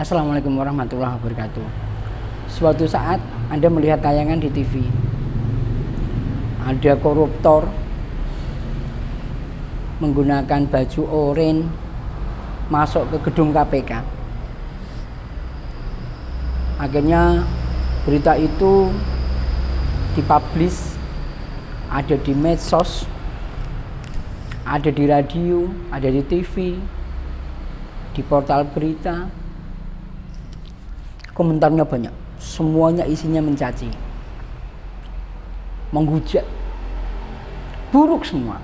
Assalamualaikum warahmatullahi wabarakatuh. Suatu saat Anda melihat tayangan di TV, ada koruptor menggunakan baju oranye masuk ke gedung KPK. Akhirnya berita itu dipublish, ada di medsos, ada di radio, ada di TV, di portal berita. Komentarnya banyak, semuanya isinya mencaci, menghujat, buruk semua.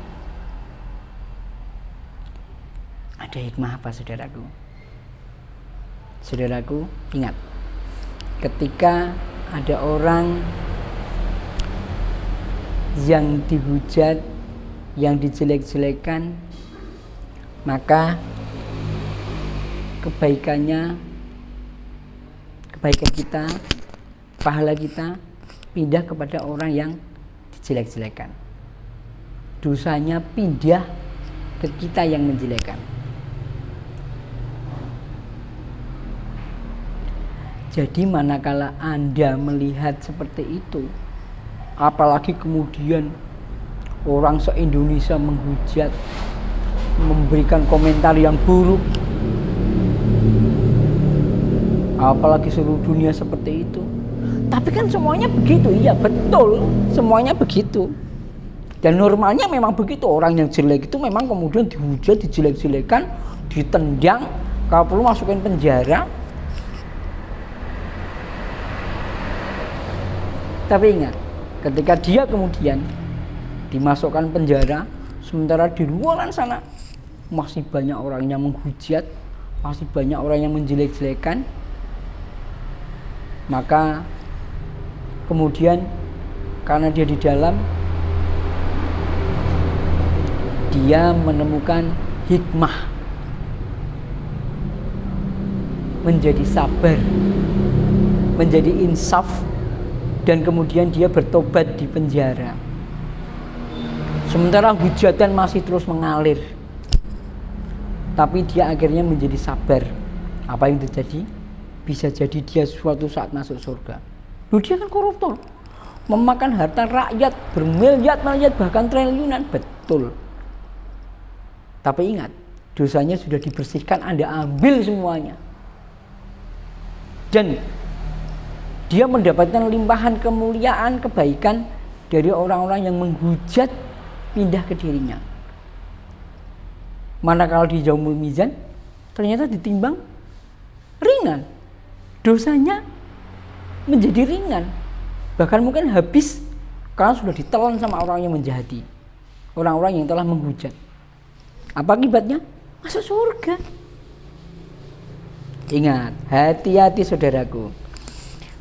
Ada hikmah apa, saudaraku? Saudaraku, ingat, ketika ada orang yang dihujat, yang dijelek-jelekan, maka kebaikan kita, pahala kita pindah kepada orang yang dijelek-jelekan. Dosanya pindah ke kita yang menjelekkan. Jadi manakala Anda melihat seperti itu, apalagi kemudian orang se-Indonesia menghujat, memberikan komentar yang buruk, apalagi seluruh dunia seperti itu. Tapi kan semuanya begitu, iya betul, semuanya begitu. Dan normalnya memang begitu, orang yang jelek itu memang kemudian dihujat, dijelek-jelekan, ditendang, kalau perlu masukin penjara. Tapi ingat, ketika dia kemudian dimasukkan penjara, sementara di luar sana masih banyak orang yang menghujat, masih banyak orang yang menjelek-jelekan, maka kemudian karena dia di dalam, dia menemukan hikmah, menjadi sabar, menjadi insaf, dan kemudian dia bertobat di penjara. Sementara hujatan masih terus mengalir, tapi dia akhirnya menjadi sabar. Apa yang terjadi? Bisa jadi dia suatu saat masuk surga. Loh, dia kan koruptor, memakan harta rakyat bermiliar-miliar bahkan triliunan, betul. Tapi ingat, dosanya sudah dibersihkan, Anda ambil semuanya. Dan dia mendapatkan limpahan kemuliaan, kebaikan dari orang-orang yang menghujat pindah ke dirinya. Manakala di Yaumul Mizan ternyata ditimbang ringan, dosanya menjadi ringan, bahkan mungkin habis karena sudah ditelan sama orang yang menjahati, orang-orang yang telah menghujat. Apa akibatnya? Masuk surga. Ingat, hati-hati saudaraku.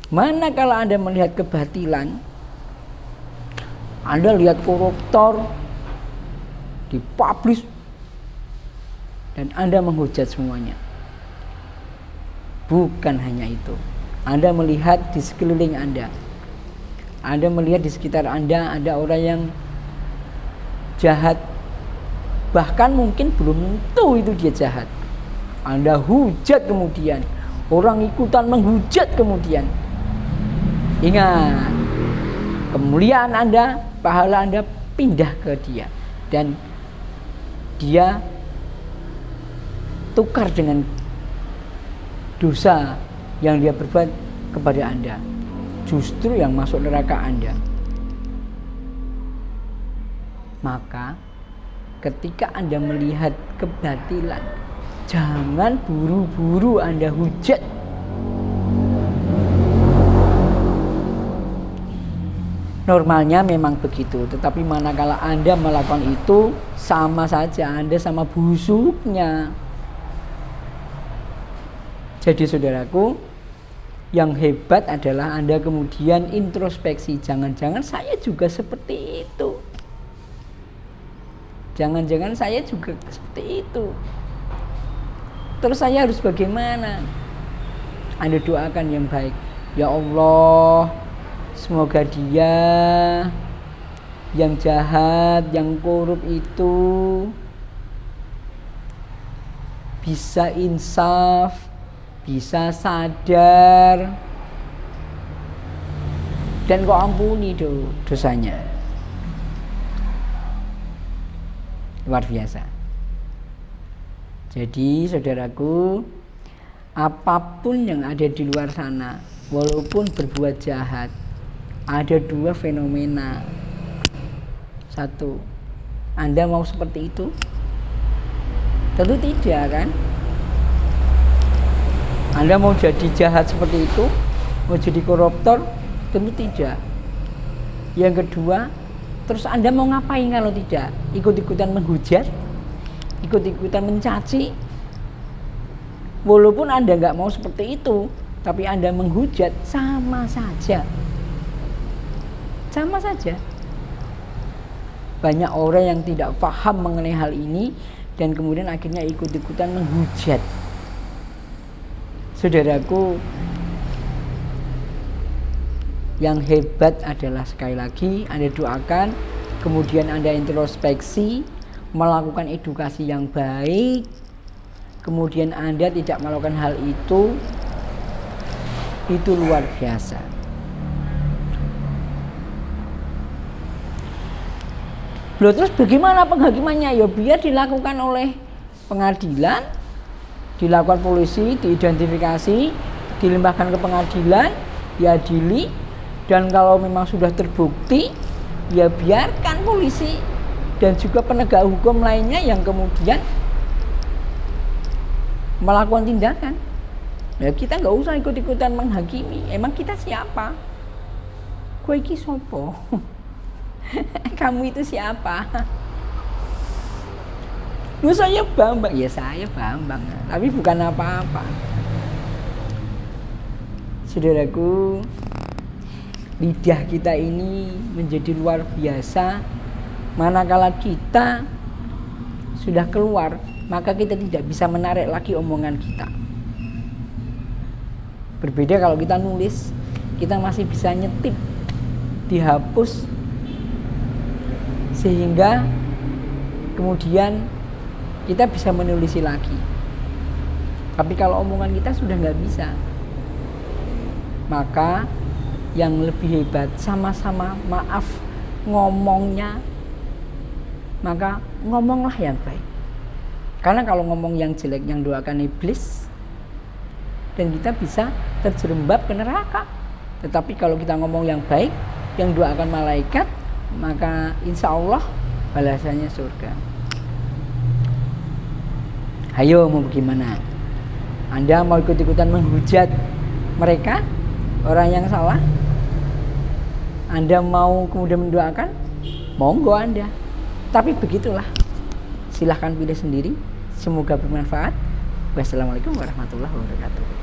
Manakala Anda melihat kebatilan, Anda lihat koruptor dipublish dan Anda menghujat semuanya. Bukan hanya itu, Anda melihat di sekeliling Anda melihat di sekitar Anda ada orang yang jahat, bahkan mungkin belum tentu itu dia jahat. Anda hujat, kemudian orang ikutan menghujat, kemudian ingat, kemuliaan Anda, pahala Anda pindah ke dia, dan dia tukar dengan dosa yang dia berbuat kepada Anda, justru yang masuk neraka Anda. Maka ketika Anda melihat kebatilan, jangan buru-buru Anda hujat. Normalnya memang begitu, tetapi manakala Anda melakukan itu, sama saja Anda sama busuknya. Jadi saudaraku, yang hebat adalah Anda kemudian introspeksi, jangan-jangan saya juga seperti itu. Jangan-jangan saya juga seperti itu. Terus saya harus bagaimana? Anda doakan yang baik. Ya Allah, semoga dia yang jahat, yang korup itu bisa insaf, bisa sadar dan kau ampuni dosanya. Luar biasa. Jadi saudaraku, apapun yang ada di luar sana, walaupun berbuat jahat, ada dua fenomena. Satu, Anda mau seperti itu? Tentu tidak, kan? Anda mau jadi jahat seperti itu? Mau jadi koruptor? Tentu tidak. Yang kedua, terus Anda mau ngapain kalau tidak? Ikut-ikutan menghujat? Ikut-ikutan mencaci? Walaupun Anda nggak mau seperti itu, tapi Anda menghujat, sama saja. Sama saja. Banyak orang yang tidak paham mengenai hal ini dan kemudian akhirnya ikut-ikutan menghujat. Saudaraku, yang hebat adalah sekali lagi Anda doakan, kemudian Anda introspeksi, melakukan edukasi yang baik, kemudian Anda tidak melakukan hal itu luar biasa. Loh, terus bagaimana penghakimannya? Ya biar dilakukan oleh pengadilan, dilakukan polisi, diidentifikasi, dilimpahkan ke pengadilan, diadili, dan kalau memang sudah terbukti, ya biarkan polisi dan juga penegak hukum lainnya yang kemudian melakukan tindakan. Ya kita nggak usah ikut-ikutan menghakimi. Emang kita siapa? Kowe iki sopo? Kamu itu siapa? Lu saya Bambang. Ya saya Bambang, tapi bukan apa-apa. Saudaraku, lidah kita ini menjadi luar biasa. Manakala kita sudah keluar, maka kita tidak bisa menarik lagi omongan kita. Berbeda kalau kita nulis, kita masih bisa nyetip, dihapus, sehingga kemudian kita bisa menulis lagi. Tapi kalau omongan kita sudah nggak bisa, maka yang lebih hebat sama-sama maaf ngomongnya, maka ngomonglah yang baik. Karena kalau ngomong yang jelek, yang doakan iblis, dan kita bisa terjerembab ke neraka. Tetapi kalau kita ngomong yang baik, yang doakan malaikat, maka insya Allah balasannya surga. Ayo, mau bagaimana? Anda mau ikut-ikutan menghujat mereka, orang yang salah? Anda mau kemudian mendoakan? Monggo Anda. Tapi begitulah. Silahkan pilih sendiri. Semoga bermanfaat. Wassalamualaikum warahmatullahi wabarakatuh.